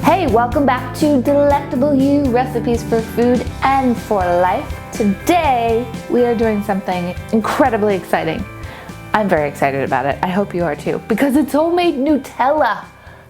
Hey, welcome back to Delectable You, recipes for food and for life. Today, we are doing something incredibly exciting. I'm very excited about it. I hope you are too, because it's homemade Nutella.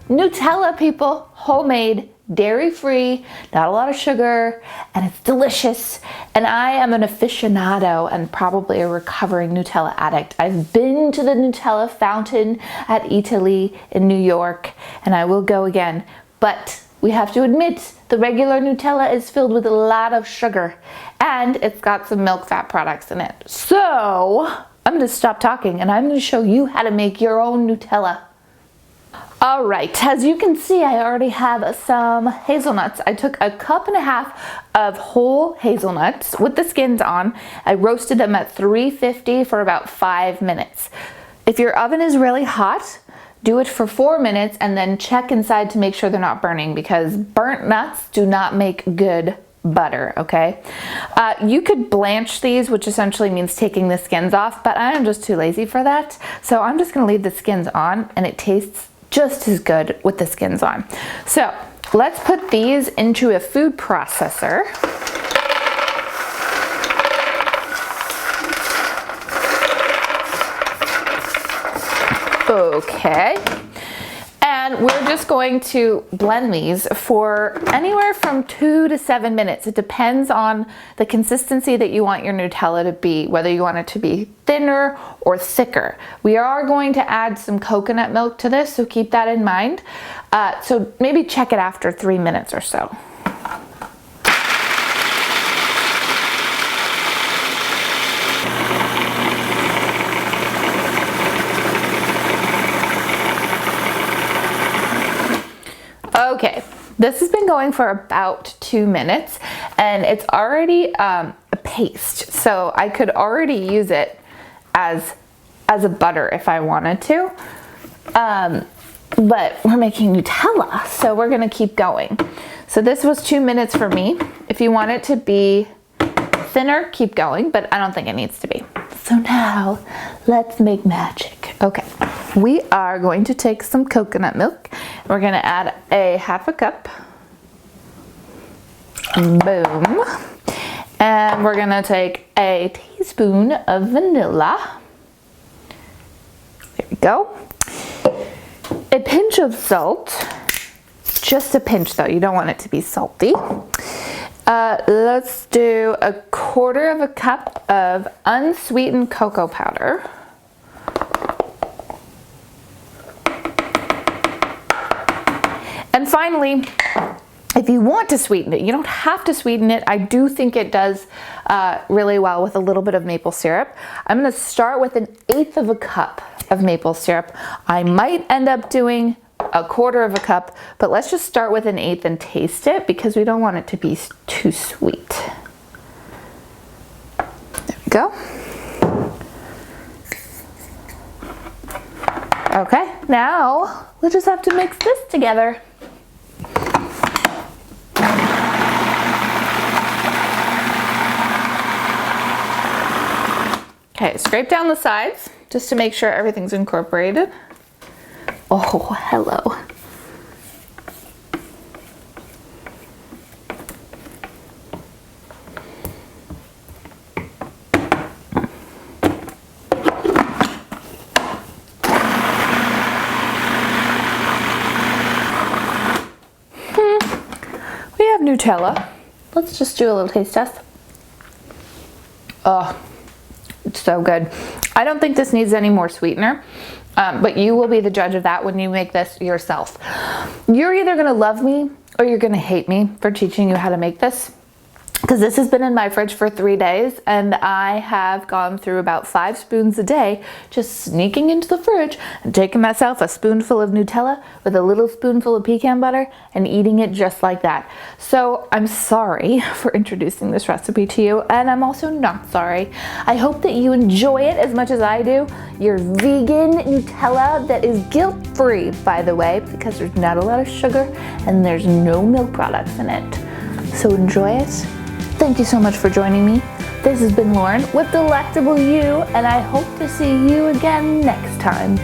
Nutella, people, homemade, dairy-free, not a lot of sugar, and it's delicious. And I am an aficionado and probably a recovering Nutella addict. I've been to the Nutella fountain at Italy in New York, and I will go again. But we have to admit, the regular Nutella is filled with a lot of sugar, and it's got some milk fat products in it. So I'm gonna stop talking and I'm gonna show you how to make your own Nutella. All right, as you can see, I already have some hazelnuts. I took a cup and a half of whole hazelnuts with the skins on. I roasted them at 350 for about 5 minutes. If your oven is really hot, do it for 4 minutes and then check inside to make sure they're not burning, because burnt nuts do not make good butter, okay? You could blanch these, which essentially means taking the skins off, but I am just too lazy for that. So I'm just gonna leave the skins on, and it tastes just as good with the skins on. So let's put these into a food processor. Okay, and we're just going to blend these for anywhere from 2 to 7 minutes. It depends on the consistency that you want your Nutella to be, whether you want it to be thinner or thicker. We are going to add some coconut milk to this, so keep that in mind. So maybe check it after 3 minutes or so. Okay, this has been going for about 2 minutes and it's already a paste, so I could already use it as a butter if I wanted to, but we're making Nutella, so we're gonna keep going. So this was 2 minutes for me. If you want it to be thinner, keep going, but I don't think it needs to be. So now let's make magic. Okay, we are going to take some coconut milk. We're gonna add a half a cup. Boom. And we're gonna take a teaspoon of vanilla. There we go. A pinch of salt. Just a pinch though, you don't want it to be salty. Let's do 1/4 cup of unsweetened cocoa powder. And finally, if you want to sweeten it, you don't have to sweeten it. I do think it does really well with a little bit of maple syrup. I'm gonna start with 1/8 cup of maple syrup. I might end up doing 1/4 cup, but let's just start with 1/8 and taste it, because we don't want it to be too sweet. There we go. Okay, now we'll just have to mix this together. Okay, scrape down the sides just to make sure everything's incorporated. Oh, hello. We have Nutella. Let's just do a little taste test. Oh, it's so good. I don't think this needs any more sweetener. But you will be the judge of that when you make this yourself. You're either gonna love me or you're gonna hate me for teaching you how to make this, because this has been in my fridge for 3 days and I have gone through about 5 spoons a day just sneaking into the fridge and taking myself a spoonful of Nutella with a little spoonful of pecan butter and eating it just like that. So I'm sorry for introducing this recipe to you, and I'm also not sorry. I hope that you enjoy it as much as I do. Your vegan Nutella that is guilt-free, by the way, because there's not a lot of sugar and there's no milk products in it. So enjoy it. Thank you so much for joining me. This has been Lauren with Delectable You, and I hope to see you again next time.